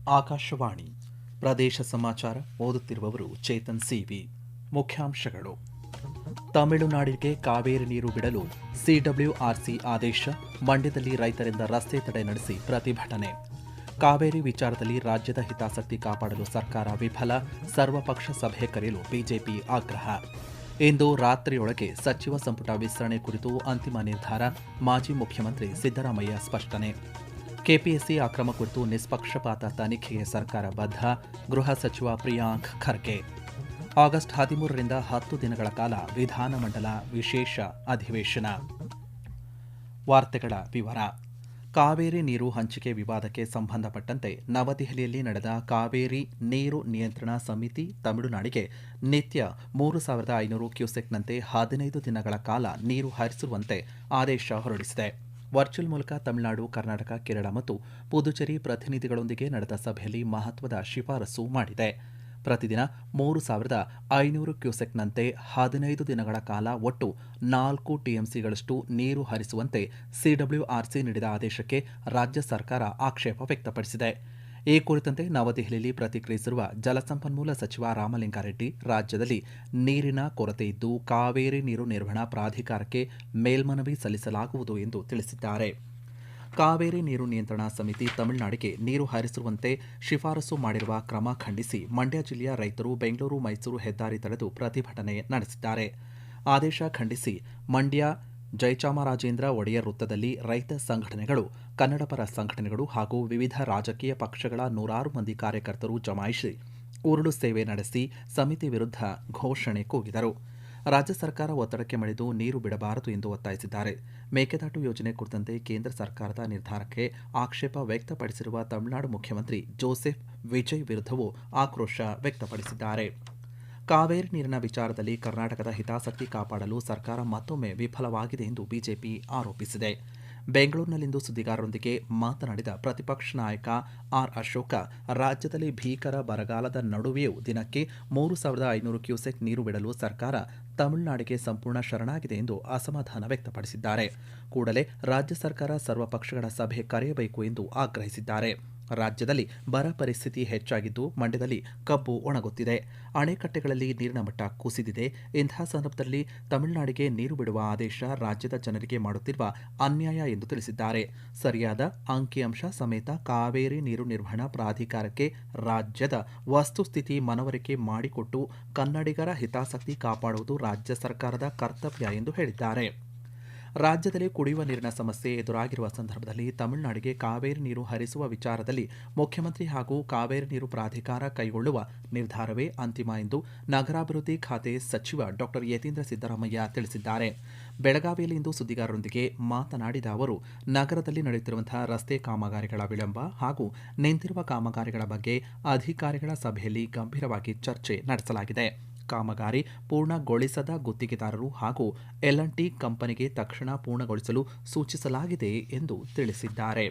ಆಕಾಶವಾಣಿ ಪ್ರದೇಶ ಸಮಾಚಾರ ಓದುತ್ತಿರುವವರು ಚೇತನ್ ಸಿವಿ. ಮುಖ್ಯಾಂಶಗಳು: ತಮಿಳುನಾಡಿಗೆ ಕಾವೇರಿ ನೀರು ಬಿಡಲು ಸಿಡಬ್ಲ್ಯೂಆರ್ಸಿ ಆದೇಶ, ಮಂಡ್ಯದಲ್ಲಿ ರೈತರಿಂದ ರಸ್ತೆ ತಡೆ ನಡೆಸಿ ಪ್ರತಿಭಟನೆ. ಕಾವೇರಿ ವಿಚಾರದಲ್ಲಿ ರಾಜ್ಯದ ಹಿತಾಸಕ್ತಿ ಕಾಪಾಡಲು ಸರ್ಕಾರ ವಿಫಲ, ಸರ್ವಪಕ್ಷ ಸಭೆ ಕರೆಯಲು ಬಿಜೆಪಿ ಆಗ್ರಹ. ಇಂದು ರಾತ್ರಿಯೊಳಗೆ ಸಚಿವ ಸಂಪುಟ ವಿಸ್ತರಣೆ ಕುರಿತು ಅಂತಿಮ ನಿರ್ಧಾರ, ಮಾಜಿ ಮುಖ್ಯಮಂತ್ರಿ ಸಿದ್ದರಾಮಯ್ಯ ಸ್ಪಷ್ಟನೆ. ಕೆಪಿಎಸ್ಸಿ ಅಕ್ರಮ ಕುರಿತು ನಿಷ್ಪಕ್ಷಪಾತ ತನಿಖೆಗೆ ಸರ್ಕಾರ ಬದ್ಧ, ಗೃಹ ಸಚಿವ ಪ್ರಿಯಾಂಕ್ ಖರ್ಗೆ. ಆಗಸ್ಟ್ 13ರಿಂದ 10 ದಿನಗಳ ಕಾಲ ವಿಧಾನಮಂಡಲ ವಿಶೇಷ ಅಧಿವೇಶನ. ವಾರ್ತೆಗಳ ವಿವರ. ಕಾವೇರಿ ನೀರು ಹಂಚಿಕೆ ವಿವಾದಕ್ಕೆ ಸಂಬಂಧಪಟ್ಟಂತೆ ನವದೆಹಲಿಯಲ್ಲಿ ನಡೆದ ಕಾವೇರಿ ನೀರು ನಿಯಂತ್ರಣ ಸಮಿತಿ ತಮಿಳುನಾಡಿಗೆ ನಿತ್ಯ 3,500 ಕ್ಯೂಸೆಕ್ನಂತೆ 15 ದಿನಗಳ ಕಾಲ ನೀರು ಹರಿಸುವಂತೆ ಆದೇಶ ಹೊರಡಿಸಿದೆ. ವರ್ಚುವಲ್ ಮೂಲಕ ತಮಿಳುನಾಡು, ಕರ್ನಾಟಕ, ಕೇರಳ ಮತ್ತು ಪುದುಚೇರಿ ಪ್ರತಿನಿಧಿಗಳೊಂದಿಗೆ ನಡೆದ ಸಭೆಯಲ್ಲಿ ಮಹತ್ವದ ಶಿಫಾರಸು ಮಾಡಿದೆ. ಪ್ರತಿದಿನ 3,500 ಕ್ಯೂಸೆಕ್ನಂತೆ 15 ದಿನಗಳ ಕಾಲ ಒಟ್ಟು 4 ಟಿಎಂಸಿಗಳಷ್ಟು ನೀರು ಹರಿಸುವಂತೆ ಸಿಡಬ್ಲ್ಯೂಆರ್ಸಿ ನೀಡಿದ ಆದೇಶಕ್ಕೆ ರಾಜ್ಯ ಸರ್ಕಾರ ಆಕ್ಷೇಪ ವ್ಯಕ್ತಪಡಿಸಿದೆ. ಈ ಕುರಿತಂತೆ ನವದೆಹಲಿಯಲ್ಲಿ ಪ್ರತಿಕ್ರಿಯಿಸಿರುವ ಜಲಸಂಪನ್ಮೂಲ ಸಚಿವ ರಾಮಲಿಂಗಾರೆಡ್ಡಿ, ರಾಜ್ಯದಲ್ಲಿ ನೀರಿನ ಕೊರತೆ ಇದ್ದು ಕಾವೇರಿ ನೀರು ನಿರ್ವಹಣಾ ಪ್ರಾಧಿಕಾರಕ್ಕೆ ಮೇಲ್ಮನವಿ ಸಲ್ಲಿಸಲಾಗುವುದು ಎಂದು ತಿಳಿಸಿದ್ದಾರೆ. ಕಾವೇರಿ ನೀರು ನಿಯಂತ್ರಣ ಸಮಿತಿ ತಮಿಳುನಾಡಿಗೆ ನೀರು ಹರಿಸುವಂತೆ ಶಿಫಾರಸು ಮಾಡಿರುವ ಕ್ರಮ ಖಂಡಿಸಿ ಮಂಡ್ಯ ಜಿಲ್ಲೆಯ ರೈತರು ಬೆಂಗಳೂರು ಮೈಸೂರು ಹೆದ್ದಾರಿ ತಡೆದು ಪ್ರತಿಭಟನೆ ನಡೆಸಿದ್ದಾರೆ. ಆದೇಶ ಖಂಡಿಸಿ ಮಂಡ್ಯ ಜಯಚಾಮರಾಜೇಂದ್ರ ಒಡೆಯರ್ ವೃತ್ತದಲ್ಲಿ ರೈತ ಸಂಘಟನೆಗಳು, ಕನ್ನಡಪರ ಸಂಘಟನೆಗಳು ಹಾಗೂ ವಿವಿಧ ರಾಜಕೀಯ ಪಕ್ಷಗಳ ನೂರಾರು ಮಂದಿ ಕಾರ್ಯಕರ್ತರು ಜಮಾಯಿಸಿ ಉರುಳು ಸೇವೆ ನಡೆಸಿ ಸಮಿತಿ ವಿರುದ್ಧ ಘೋಷಣೆ ಕೂಗಿದರು. ರಾಜ್ಯ ಸರ್ಕಾರ ಒತ್ತಡಕ್ಕೆ ಮಣಿದು ನೀರು ಬಿಡಬಾರದು ಎಂದು ಒತ್ತಾಯಿಸಿದ್ದಾರೆ. ಮೇಕೆದಾಟು ಯೋಜನೆ ಕುರಿತಂತೆ ಕೇಂದ್ರ ಸರ್ಕಾರದ ನಿರ್ಧಾರಕ್ಕೆ ಆಕ್ಷೇಪ ವ್ಯಕ್ತಪಡಿಸಿರುವ ತಮಿಳುನಾಡು ಮುಖ್ಯಮಂತ್ರಿ ಜೋಸೆಫ್ ವಿಜಯ್ ವಿರುದ್ಧವೂ ಆಕ್ರೋಶ ವ್ಯಕ್ತಪಡಿಸಿದ್ದಾರೆ. ಕಾವೇರಿ ನೀರಿನ ವಿಚಾರದಲ್ಲಿ ಕರ್ನಾಟಕದ ಹಿತಾಸಕ್ತಿ ಕಾಪಾಡಲು ಸರ್ಕಾರ ಮತ್ತೊಮ್ಮೆ ವಿಫಲವಾಗಿದೆ ಎಂದು ಬಿಜೆಪಿ ಆರೋಪಿಸಿದೆ. ಬೆಂಗಳೂರಿನಲ್ಲಿಂದು ಸುದ್ದಿಗಾರರೊಂದಿಗೆ ಮಾತನಾಡಿದ ಪ್ರತಿಪಕ್ಷ ನಾಯಕ ಆರ್ ಅಶೋಕ, ರಾಜ್ಯದಲ್ಲಿ ಭೀಕರ ಬರಗಾಲದ ನಡುವೆಯೂ ದಿನಕ್ಕೆ 3,500 ಕ್ಯೂಸೆಕ್ ನೀರು ಬಿಡಲು ಸರ್ಕಾರ ತಮಿಳುನಾಡಿಗೆ ಸಂಪೂರ್ಣ ಶರಣಾಗಿದೆ ಎಂದು ಅಸಮಾಧಾನ ವ್ಯಕ್ತಪಡಿಸಿದ್ದಾರೆ. ಕೂಡಲೇ ರಾಜ್ಯ ಸರ್ಕಾರ ಸರ್ವಪಕ್ಷಗಳ ಸಭೆ ಕರೆಯಬೇಕು ಎಂದು ಆಗ್ರಹಿಸಿದ್ದಾರೆ. ರಾಜ್ಯದಲ್ಲಿ ಬರ ಪರಿಸ್ಥಿತಿ ಹೆಚ್ಚಾಗಿದ್ದು ಮಂಡ್ಯದಲ್ಲಿ ಕಬ್ಬು ಒಣಗುತ್ತಿದೆ, ಅಣೆಕಟ್ಟೆಗಳಲ್ಲಿ ನೀರಿನ ಮಟ್ಟ ಕುಸಿದಿದೆ. ಇಂತಹ ಸಂದರ್ಭದಲ್ಲಿ ತಮಿಳುನಾಡಿಗೆ ನೀರು ಬಿಡುವ ಆದೇಶ ರಾಜ್ಯದ ಜನರಿಗೆ ಮಾಡುತ್ತಿರುವ ಅನ್ಯಾಯ ಎಂದು ತಿಳಿಸಿದ್ದಾರೆ. ಸರಿಯಾದ ಅಂಕಿಅಂಶ ಸಮೇತ ಕಾವೇರಿ ನೀರು ನಿರ್ವಹಣಾ ಪ್ರಾಧಿಕಾರಕ್ಕೆ ರಾಜ್ಯದ ವಸ್ತುಸ್ಥಿತಿ ಮನವರಿಕೆ ಮಾಡಿಕೊಟ್ಟು ಕನ್ನಡಿಗರ ಹಿತಾಸಕ್ತಿ ಕಾಪಾಡುವುದು ರಾಜ್ಯ ಸರ್ಕಾರದ ಕರ್ತವ್ಯ ಎಂದು ಹೇಳಿದ್ದಾರೆ. ರಾಜ್ಯದಲ್ಲಿ ಕುಡಿಯುವ ನೀರಿನ ಸಮಸ್ಯೆ ಎದುರಾಗಿರುವ ಸಂದರ್ಭದಲ್ಲಿ ತಮಿಳುನಾಡಿಗೆ ಕಾವೇರಿ ನೀರು ಹರಿಸುವ ವಿಚಾರದಲ್ಲಿ ಮುಖ್ಯಮಂತ್ರಿ ಹಾಗೂ ಕಾವೇರಿ ನೀರು ಪ್ರಾಧಿಕಾರ ಕೈಗೊಳ್ಳುವ ನಿರ್ಧಾರವೇ ಅಂತಿಮ ಎಂದು ನಗರಾಭಿವೃದ್ಧಿ ಖಾತೆ ಸಚಿವ ಡಾ ಯತೀಂದ್ರ ಸಿದ್ದರಾಮಯ್ಯ ತಿಳಿಸಿದ್ದಾರೆ. ಬೆಳಗಾವಿಯಲ್ಲಿಂದು ಸುದ್ದಿಗಾರರೊಂದಿಗೆ ಮಾತನಾಡಿದ ಅವರು, ನಗರದಲ್ಲಿ ನಡೆಯುತ್ತಿರುವಂತಹ ರಸ್ತೆ ಕಾಮಗಾರಿಗಳ ವಿಳಂಬ ಹಾಗೂ ನಿಂತಿರುವ ಕಾಮಗಾರಿಗಳ ಬಗ್ಗೆ ಅಧಿಕಾರಿಗಳ ಸಭೆಯಲ್ಲಿ ಗಂಭೀರವಾಗಿ ಚರ್ಚೆ ನಡೆಸಲಾಗಿದೆ. ಕಾಮಗಾರಿ ಪೂರ್ಣಗೊಳಿಸದ ಗುತ್ತಿಗೆದಾರರು ಹಾಗೂ ಎಲ್&ಟಿ ಕಂಪನಿಗೆ ತಕ್ಷಣ ಪೂರ್ಣಗೊಳಿಸಲು ಸೂಚಿಸಲಾಗಿದೆ ಎಂದು ತಿಳಿಸಿದ್ದಾರೆ.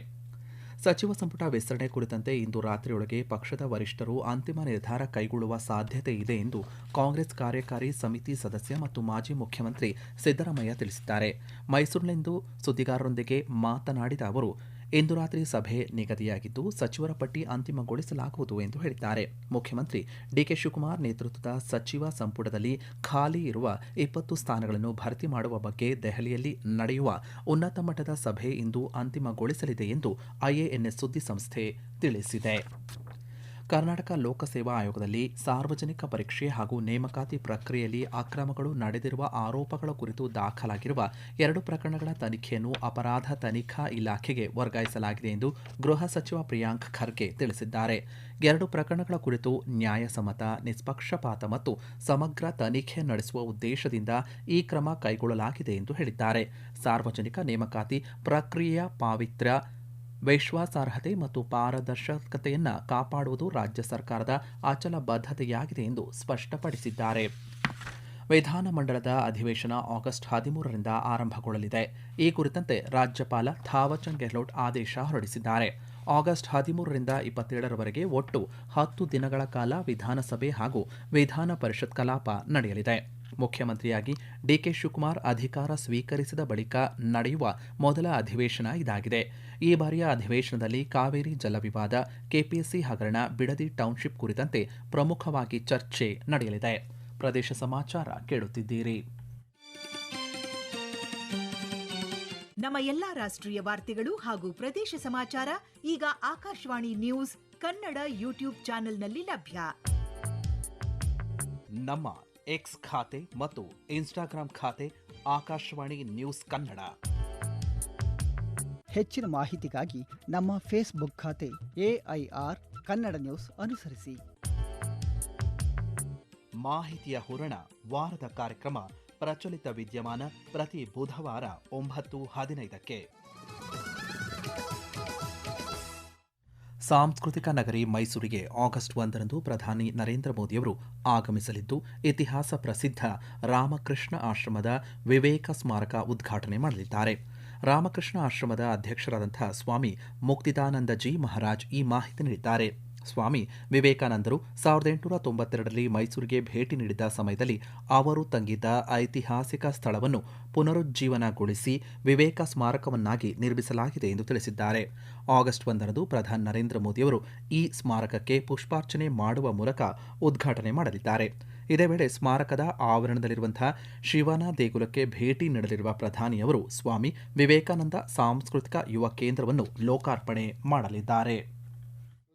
ಸಚಿವ ಸಂಪುಟ ವಿಸ್ತರಣೆ ಕುರಿತಂತೆ ಇಂದು ರಾತ್ರಿಯೊಳಗೆ ಪಕ್ಷದ ವರಿಷ್ಠರು ಅಂತಿಮ ನಿರ್ಧಾರ ಕೈಗೊಳ್ಳುವ ಸಾಧ್ಯತೆ ಇದೆ ಎಂದು ಕಾಂಗ್ರೆಸ್ ಕಾರ್ಯಕಾರಿ ಸಮಿತಿ ಸದಸ್ಯ ಮತ್ತು ಮಾಜಿ ಮುಖ್ಯಮಂತ್ರಿ ಸಿದ್ದರಾಮಯ್ಯ ತಿಳಿಸಿದ್ದಾರೆ. ಮೈಸೂರಿನಲ್ಲಿಂದು ಸುದ್ದಿಗಾರರೊಂದಿಗೆ ಮಾತನಾಡಿದ ಅವರು, ಇಂದು ರಾತ್ರಿ ಸಭೆ ನಿಗದಿಯಾಗಿದ್ದು ಸಚಿವರ ಪಟ್ಟಿ ಅಂತಿಮಗೊಳಿಸಲಾಗುವುದು ಎಂದು ಹೇಳಿದ್ದಾರೆ. ಮುಖ್ಯಮಂತ್ರಿ ಡಿಕೆ ಶಿವಕುಮಾರ್ ನೇತೃತ್ವದ ಸಚಿವ ಸಂಪುಟದಲ್ಲಿ ಖಾಲಿ ಇರುವ 20 ಸ್ಥಾನಗಳನ್ನು ಭರ್ತಿ ಮಾಡುವ ಬಗ್ಗೆ ದೆಹಲಿಯಲ್ಲಿ ನಡೆಯುವ ಉನ್ನತ ಮಟ್ಟದ ಸಭೆ ಇಂದು ಅಂತಿಮಗೊಳಿಸಲಿದೆ ಎಂದು ಐಎಎನ್ಎಸ್ ಸುದ್ದಿಸಂಸ್ಥೆ ತಿಳಿಸಿದೆ. ಕರ್ನಾಟಕ ಲೋಕಸೇವಾ ಆಯೋಗದಲ್ಲಿ ಸಾರ್ವಜನಿಕ ಪರೀಕ್ಷೆ ಹಾಗೂ ನೇಮಕಾತಿ ಪ್ರಕ್ರಿಯೆಯಲ್ಲಿ ಅಕ್ರಮಗಳು ನಡೆದಿರುವ ಆರೋಪಗಳ ಕುರಿತು ದಾಖಲಾಗಿರುವ 2 ಪ್ರಕರಣಗಳ ತನಿಖೆಯನ್ನು ಅಪರಾಧ ತನಿಖಾ ಇಲಾಖೆಗೆ ವರ್ಗಾಯಿಸಲಾಗಿದೆ ಎಂದು ಗೃಹ ಸಚಿವ ಪ್ರಿಯಾಂಕ್ ಖರ್ಗೆ ತಿಳಿಸಿದ್ದಾರೆ. 2 ಪ್ರಕರಣಗಳ ಕುರಿತು ನ್ಯಾಯಸಮ್ಮತ, ನಿಷ್ಪಕ್ಷಪಾತ ಮತ್ತು ಸಮಗ್ರ ತನಿಖೆ ನಡೆಸುವ ಉದ್ದೇಶದಿಂದ ಈ ಕ್ರಮ ಕೈಗೊಳ್ಳಲಾಗಿದೆ ಎಂದು ಹೇಳಿದ್ದಾರೆ. ಸಾರ್ವಜನಿಕ ನೇಮಕಾತಿ ಪ್ರಕ್ರಿಯೆಯ ಪಾವಿತ್ರ್ಯ, ವಿಶ್ವಾಸಾರ್ಹತೆ ಮತ್ತು ಪಾರದರ್ಶಕತೆಯನ್ನು ಕಾಪಾಡುವುದು ರಾಜ್ಯ ಸರ್ಕಾರದ ಅಚಲ ಬದ್ಧತೆಯಾಗಿದೆ ಎಂದು ಸ್ಪಷ್ಟಪಡಿಸಿದ್ದಾರೆ. ವಿಧಾನಮಂಡಲದ ಅಧಿವೇಶನ ಆಗಸ್ಟ್ 13ರಿಂದ ಆರಂಭಗೊಳ್ಳಲಿದೆ. ಈ ಕುರಿತಂತೆ ರಾಜ್ಯಪಾಲ ಥಾವರ್ಚಂದ್ ಗೆಹ್ಲೋಟ್ ಆದೇಶ ಹೊರಡಿಸಿದ್ದಾರೆ. ಆಗಸ್ಟ್ 13ರಿಂದ 27ರವರೆಗೆ ಒಟ್ಟು 10 ದಿನಗಳ ಕಾಲ ವಿಧಾನಸಭೆ ಹಾಗೂ ವಿಧಾನ ಪರಿಷತ್ ಕಲಾಪ ನಡೆಯಲಿದೆ. ಮುಖ್ಯಮಂತ್ರಿಯಾಗಿ ಡಿಕೆ ಶಿವಕುಮಾರ್ ಅಧಿಕಾರ ಸ್ವೀಕರಿಸಿದ ಬಳಿಕ ನಡೆಯುವ ಮೊದಲ ಅಧಿವೇಶನ ಇದಾಗಿದೆ. ಈ ಬಾರಿಯ ಅಧಿವೇಶನದಲ್ಲಿ ಕಾವೇರಿ ಜಲವಿವಾದ, ಕೆಪಿಎಸ್ಸಿ ಹಗರಣ, ಬಿಡದಿ ಟೌನ್ಶಿಪ್ ಕುರಿತಂತೆ ಪ್ರಮುಖವಾಗಿ ಚರ್ಚೆ ನಡೆಯಲಿದೆ. ಪ್ರದೇಶ ಸಮಾಚಾರ ಕೇಳುತ್ತಿದ್ದೀರಿ. ನಮ್ಮ ಎಲ್ಲಾ ರಾಷ್ಟ್ರೀಯ ವಾರ್ತೆಗಳು ಹಾಗೂ ಪ್ರದೇಶ ಸಮಾಚಾರ ಈಗ ಆಕಾಶವಾಣಿ ನ್ಯೂಸ್ ಕನ್ನಡ ಯೂಟ್ಯೂಬ್ ಚಾನೆಲ್ನಲ್ಲಿ ಲಭ್ಯ. ನಮ್ಮ ಎಕ್ಸ್ ಖಾತೆ ಮತ್ತು ಇನ್ಸ್ಟಾಗ್ರಾಂ ಖಾತೆ ಆಕಾಶವಾಣಿ ನ್ಯೂಸ್ ಕನ್ನಡ. ಹೆಚ್ಚಿನ ಮಾಹಿತಿಗಾಗಿ ನಮ್ಮ ಫೇಸ್ಬುಕ್ ಖಾತೆ AIR ಕನ್ನಡ ನ್ಯೂಸ್ ಅನುಸರಿಸಿ. ಮಾಹಿತಿಯ ಹೂರಣ ವಾರದ ಕಾರ್ಯಕ್ರಮ ಪ್ರಚಲಿತ ವಿದ್ಯಮಾನ ಪ್ರತಿ ಬುಧವಾರ 9:15ಕ್ಕೆ. ಸಾಂಸ್ಕೃತಿಕ ನಗರಿ ಮೈಸೂರಿಗೆ ಆಗಸ್ಟ್ 1ರಂದು ಪ್ರಧಾನಿ ನರೇಂದ್ರ ಮೋದಿಯವರು ಆಗಮಿಸಲಿದ್ದು ಇತಿಹಾಸ ಪ್ರಸಿದ್ಧ ರಾಮಕೃಷ್ಣ ಆಶ್ರಮದ ವಿವೇಕ ಸ್ಮಾರಕ ಉದ್ಘಾಟನೆ ಮಾಡಲಿದ್ದಾರೆ. ರಾಮಕೃಷ್ಣ ಆಶ್ರಮದ ಅಧ್ಯಕ್ಷರಾದಂತಹ ಸ್ವಾಮಿ ಮುಕ್ತಿದಾನಂದಜಿ ಮಹಾರಾಜ್ ಈ ಮಾಹಿತಿ ನೀಡಿದ್ದಾರೆ. ಸ್ವಾಮಿ ವಿವೇಕಾನಂದರು 1892ರಲ್ಲಿ ಮೈಸೂರಿಗೆ ಭೇಟಿ ನೀಡಿದ ಸಮಯದಲ್ಲಿ ಅವರು ತಂಗಿದ್ದ ಐತಿಹಾಸಿಕ ಸ್ಥಳವನ್ನು ಪುನರುಜ್ಜೀವನಗೊಳಿಸಿ ವಿವೇಕ ಸ್ಮಾರಕವನ್ನಾಗಿ ನಿರ್ಮಿಸಲಾಗಿದೆ ಎಂದು ತಿಳಿಸಿದ್ದಾರೆ. ಆಗಸ್ಟ್ 1ರಂದು ಪ್ರಧಾನಿ ನರೇಂದ್ರ ಮೋದಿಯವರು ಈ ಸ್ಮಾರಕಕ್ಕೆ ಪುಷ್ಪಾರ್ಚನೆ ಮಾಡುವ ಮೂಲಕ ಉದ್ಘಾಟನೆ ಮಾಡಲಿದ್ದಾರೆ. ಇದೇ ವೇಳೆ ಸ್ಮಾರಕದ ಆವರಣದಲ್ಲಿರುವಂತಹ ಶಿವನ ದೇಗುಲಕ್ಕೆ ಭೇಟಿ ನೀಡಲಿರುವ ಪ್ರಧಾನಿಯವರು ಸ್ವಾಮಿ ವಿವೇಕಾನಂದ ಸಾಂಸ್ಕೃತಿಕ ಯುವ ಕೇಂದ್ರವನ್ನು ಲೋಕಾರ್ಪಣೆ ಮಾಡಲಿದ್ದಾರೆ.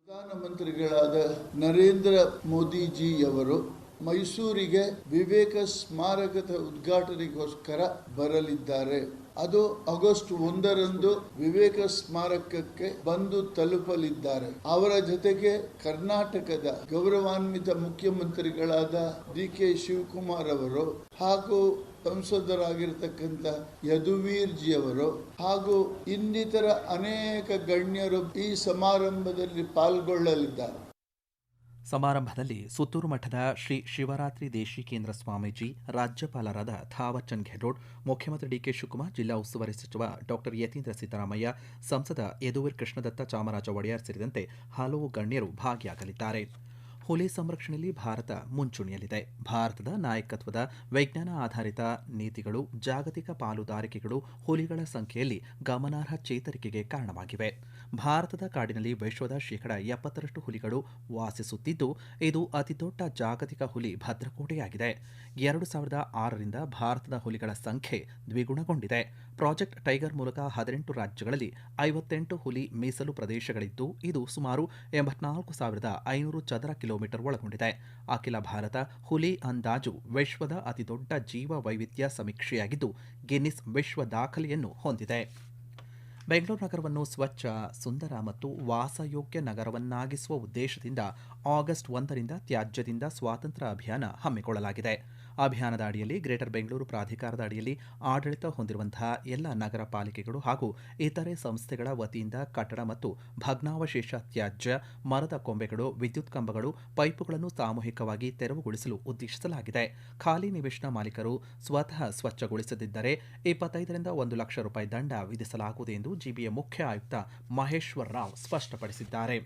ಪ್ರಧಾನಮಂತ್ರಿಗಳಾದ ನರೇಂದ್ರ ಮೋದಿಜಿಯವರು ಮೈಸೂರಿಗೆ ವಿವೇಕ ಸ್ಮಾರಕದ ಉದ್ಘಾಟನೆಗೋಸ್ಕರ ಬರಲಿದ್ದಾರೆ. ಅದು ಆಗಸ್ಟ್ 1ರಂದು ವಿವೇಕ ಸ್ಮಾರಕಕ್ಕೆ ಬಂದು ತಲುಪಲಿದ್ದಾರೆ. ಅವರ ಜೊತೆಗೆ ಕರ್ನಾಟಕದ ಗೌರವಾನ್ವಿತ ಮುಖ್ಯಮಂತ್ರಿಗಳಾದ DK ಶಿವಕುಮಾರ್ ಅವರು ಹಾಗೂ ಸಂಸದರಾಗಿರ್ತಕ್ಕಂಥ ಯದುವೀರ್ ಜಿ ಅವರು ಹಾಗೂ ಇನ್ನಿತರ ಅನೇಕ ಗಣ್ಯರು ಈ ಸಮಾರಂಭದಲ್ಲಿ ಪಾಲ್ಗೊಳ್ಳಲಿದ್ದಾರೆ. ಸಮಾರಂಭದಲ್ಲಿ ಸುತ್ತೂರು ಮಠದ ಶ್ರೀ ಶಿವರಾತ್ರಿ ದೇಶಿಕೇಂದ್ರ ಸ್ವಾಮೀಜಿ, ರಾಜ್ಯಪಾಲರಾದ ಥಾವರ್ಚಂದ್ ಗೆಹ್ಲೋಟ್, ಮುಖ್ಯಮಂತ್ರಿ DK ಶಿವಕುಮಾರ್, ಜಿಲ್ಲಾ ಉಸ್ತುವಾರಿ ಸಚಿವ ಡಾಕ್ಟರ್ ಯತೀಂದ್ರ ಸಿದ್ದರಾಮಯ್ಯ, ಸಂಸದ ಯದುವೀರ್ ಕೃಷ್ಣದತ್ತ ಚಾಮರಾಜ ಒಡೆಯರ್ ಸೇರಿದಂತೆ ಹಲವು ಗಣ್ಯರು ಭಾಗಿಯಾಗಲಿದ್ದಾರೆ. ಹುಲಿ ಸಂರಕ್ಷಣೆಯಲ್ಲಿ ಭಾರತ ಮುಂಚೂಣಿಯಲ್ಲಿದೆ. ಭಾರತದ ನಾಯಕತ್ವದ ವಿಜ್ಞಾನ ಆಧಾರಿತ ನೀತಿಗಳು, ಜಾಗತಿಕ ಪಾಲುದಾರಿಕೆಗಳು ಹುಲಿಗಳ ಸಂಖ್ಯೆಯಲ್ಲಿ ಗಮನಾರ್ಹ ಚೇತರಿಕೆಗೆ ಕಾರಣವಾಗಿವೆ. ಭಾರತದ ಕಾಡಿನಲ್ಲಿ ವಿಶ್ವದ 70% ಹುಲಿಗಳು ವಾಸಿಸುತ್ತಿದ್ದು, ಇದು ಅತಿದೊಡ್ಡ ಜಾಗತಿಕ ಹುಲಿ ಭದ್ರಕೋಟೆಯಾಗಿದೆ. 2006ರಿಂದ ಭಾರತದ ಹುಲಿಗಳ ಸಂಖ್ಯೆ ದ್ವಿಗುಣಗೊಂಡಿದೆ. ಪ್ರಾಜೆಕ್ಟ್ ಟೈಗರ್ ಮೂಲಕ 18 ರಾಜ್ಯಗಳಲ್ಲಿ 58 ಹುಲಿ ಮೀಸಲು ಪ್ರದೇಶಗಳಿದ್ದು, ಇದು ಸುಮಾರು 84,500 ಚದರ ಕಿಲೋಮೀಟರ್ ಒಳಗೊಂಡಿದೆ. ಅಖಿಲ ಭಾರತ ಹುಲಿ ಅಂದಾಜು ವಿಶ್ವದ ಅತಿದೊಡ್ಡ ಜೀವ ವೈವಿಧ್ಯ ಸಮೀಕ್ಷೆಯಾಗಿದ್ದು, ಗಿನ್ನಿಸ್ ವಿಶ್ವ ದಾಖಲೆಯನ್ನು ಹೊಂದಿದೆ. ಬೆಂಗಳೂರು ನಗರವನ್ನು ಸ್ವಚ್ಛ, ಸುಂದರ ಮತ್ತು ವಾಸಯೋಗ್ಯ ನಗರವನ್ನಾಗಿಸುವ ಉದ್ದೇಶದಿಂದ ಆಗಸ್ಟ್ 1ರಿಂದ ತ್ಯಾಜ್ಯದಿಂದ ಸ್ವಾತಂತ್ರ್ಯ ಅಭಿಯಾನ ಹಮ್ಮಿಕೊಳ್ಳಲಾಗಿದೆ. ಅಭಿಯಾನದ ಅಡಿಯಲ್ಲಿ ಗ್ರೇಟರ್ ಬೆಂಗಳೂರು ಪ್ರಾಧಿಕಾರದ ಅಡಿಯಲ್ಲಿ ಆಡಳಿತ ಹೊಂದಿರುವಂತಹ ಎಲ್ಲ ನಗರ ಪಾಲಿಕೆಗಳು ಹಾಗೂ ಇತರೆ ಸಂಸ್ಥೆಗಳ ವತಿಯಿಂದ ಕಟ್ಟಡ ಮತ್ತು ಭಗ್ನಾವಶೇಷ ತ್ಯಾಜ್ಯ, ಮರದ ಕೊಂಬೆಗಳು, ವಿದ್ಯುತ್ ಕಂಬಗಳು, ಪೈಪುಗಳನ್ನು ಸಾಮೂಹಿಕವಾಗಿ ತೆರವುಗೊಳಿಸಲು ಉದ್ದೇಶಿಸಲಾಗಿದೆ. ಖಾಲಿ ನಿವೇಶನ ಮಾಲೀಕರು ಸ್ವತಃ ಸ್ವಚ್ಛಗೊಳಿಸದಿದ್ದರೆ 25ರಿಂದ 1 ಲಕ್ಷ ರೂಪಾಯಿ ದಂಡ ವಿಧಿಸಲಾಗುವುದು ಎಂದು ಜಿಬಿಎ ಮುಖ್ಯ ಆಯುಕ್ತ ಮಹೇಶ್ವರ್ ರಾವ್ ಸ್ಪಷ್ಟಪಡಿಸಿದ್ದಾರೆ.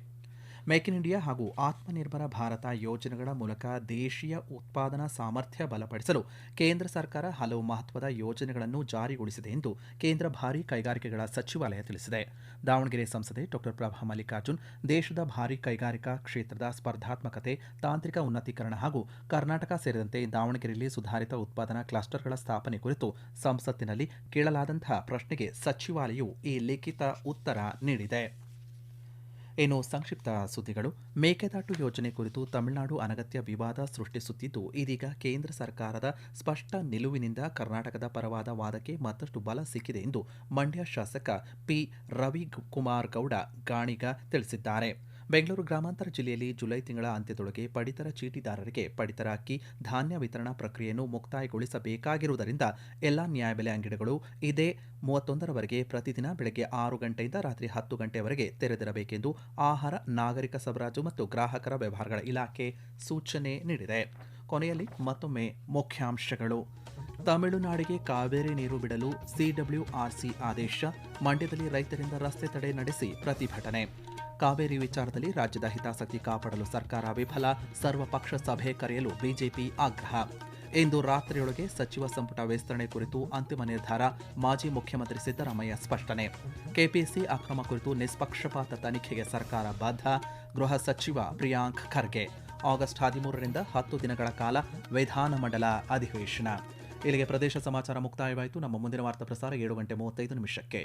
ಮೇಕ್ ಇನ್ ಇಂಡಿಯಾ ಹಾಗೂ ಆತ್ಮನಿರ್ಭರ ಭಾರತ ಯೋಜನೆಗಳ ಮೂಲಕ ದೇಶೀಯ ಉತ್ಪಾದನಾ ಸಾಮರ್ಥ್ಯ ಬಲಪಡಿಸಲು ಕೇಂದ್ರ ಸರ್ಕಾರ ಹಲವು ಮಹತ್ವದ ಯೋಜನೆಗಳನ್ನು ಜಾರಿಗೊಳಿಸಿದೆ ಎಂದು ಕೇಂದ್ರ ಭಾರೀ ಕೈಗಾರಿಕೆಗಳ ಸಚಿವಾಲಯ ತಿಳಿಸಿದೆ. ದಾವಣಗೆರೆ ಸಂಸದೆ ಡಾಕ್ಟರ್ ಪ್ರಭಾ ಮಲ್ಲಿಕಾರ್ಜುನ್ ದೇಶದ ಭಾರೀ ಕೈಗಾರಿಕಾ ಕ್ಷೇತ್ರದ ಸ್ಪರ್ಧಾತ್ಮಕತೆ, ತಾಂತ್ರಿಕ ಉನ್ನತೀಕರಣ ಹಾಗೂ ಕರ್ನಾಟಕ ಸೇರಿದಂತೆ ದಾವಣಗೆರೆಯಲ್ಲಿ ಸುಧಾರಿತ ಉತ್ಪಾದನಾ ಕ್ಲಸ್ಟರ್ಗಳ ಸ್ಥಾಪನೆ ಕುರಿತು ಸಂಸತ್ತಿನಲ್ಲಿ ಕೇಳಲಾದಂತಹ ಪ್ರಶ್ನೆಗೆ ಸಚಿವಾಲಯವು ಈ ಲಿಖಿತ ಉತ್ತರ ನೀಡಿದೆ. ಇನ್ನು ಸಂಕ್ಷಿಪ್ತ ಸುದ್ದಿಗಳು. ಮೇಕೆದಾಟು ಯೋಜನೆ ಕುರಿತು ತಮಿಳುನಾಡು ಅನಗತ್ಯ ವಿವಾದ ಸೃಷ್ಟಿಸುತ್ತಿದ್ದು, ಇದೀಗ ಕೇಂದ್ರ ಸರ್ಕಾರದ ಸ್ಪಷ್ಟ ನಿಲುವಿನಿಂದ ಕರ್ನಾಟಕದ ಪರವಾದ ವಾದಕ್ಕೆ ಮತ್ತಷ್ಟು ಬಲ ಸಿಕ್ಕಿದೆ ಎಂದು ಮಂಡ್ಯ ಶಾಸಕ ಪಿ ರವಿಕುಮಾರ್ ಗೌಡ ಗಾಣಿಗ ತಿಳಿಸಿದ್ದಾರೆ. ಬೆಂಗಳೂರು ಗ್ರಾಮಾಂತರ ಜಿಲ್ಲೆಯಲ್ಲಿ ಜುಲೈ ತಿಂಗಳ ಅಂತ್ಯದೊಳಗೆ ಪಡಿತರ ಚೀಟಿದಾರರಿಗೆ ಪಡಿತರ ಅಕ್ಕಿ, ಧಾನ್ಯ ವಿತರಣಾ ಪ್ರಕ್ರಿಯೆಯನ್ನು ಮುಕ್ತಾಯಗೊಳಿಸಬೇಕಾಗಿರುವುದರಿಂದ ಎಲ್ಲಾ ನ್ಯಾಯಬೆಲೆ ಅಂಗಡಿಗಳು ಇದೇ 31ರವರೆಗೆ ಪ್ರತಿದಿನ ಬೆಳಗ್ಗೆ 6 ಗಂಟೆಯಿಂದ ರಾತ್ರಿ 10 ಗಂಟೆಯವರೆಗೆ ತೆರೆದಿರಬೇಕೆಂದು ಆಹಾರ, ನಾಗರಿಕ ಸರಬರಾಜು ಮತ್ತು ಗ್ರಾಹಕರ ವ್ಯವಹಾರಗಳ ಇಲಾಖೆ ಸೂಚನೆ ನೀಡಿದೆ. ಕೊನೆಯಲ್ಲಿ ಮತ್ತೊಮ್ಮೆ ಮುಖ್ಯಾಂಶಗಳು. ತಮಿಳುನಾಡಿಗೆ ಕಾವೇರಿ ನೀರು ಬಿಡಲು ಸಿಡಬ್ಲ್ಯೂಆರ್ಸಿ ಆದೇಶ. ಮಂಡ್ಯದಲ್ಲಿ ರೈತರಿಂದ ರಸ್ತೆ ತಡೆ ನಡೆಸಿ ಪ್ರತಿಭಟನೆ. ಕಾವೇರಿ ವಿಚಾರದಲ್ಲಿ ರಾಜ್ಯದ ಹಿತಾಸಕ್ತಿ ಕಾಪಾಡಲು ಸರ್ಕಾರ ವಿಫಲ. ಸರ್ವಪಕ್ಷ ಸಭೆ ಕರೆಯಲು ಬಿಜೆಪಿ ಆಗ್ರಹ. ಇಂದು ರಾತ್ರಿಯೊಳಗೆ ಸಚಿವ ಸಂಪುಟ ವಿಸ್ತರಣೆ ಕುರಿತು ಅಂತಿಮ ನಿರ್ಧಾರ, ಮಾಜಿ ಮುಖ್ಯಮಂತ್ರಿ ಸಿದ್ದರಾಮಯ್ಯ ಸ್ಪಷ್ಟನೆ. ಕೆಪಿಸಿ ಅಕ್ರಮ ಕುರಿತು ನಿಷ್ಪಕ್ಷಪಾತ ತನಿಖೆಗೆ ಸರ್ಕಾರ ಬದ್ಧ, ಗೃಹ ಸಚಿವ ಪ್ರಿಯಾಂಕ್ ಖರ್ಗೆ. ಆಗಸ್ಟ್ 13ರಿಂದ 10 ದಿನಗಳ ಕಾಲ ವಿಧಾನಮಂಡಲ ಅಧಿವೇಶನ. ಇಲ್ಲಿಗೆ ಪ್ರದೇಶ ಸಮಾಚಾರ ಮುಕ್ತಾಯವಾಯಿತು. ನಮ್ಮ ಮುಂದಿನ ವಾರ್ತಾ ಪ್ರಸಾರ 7:35 ನಿಮಿಷಕ್ಕೆ.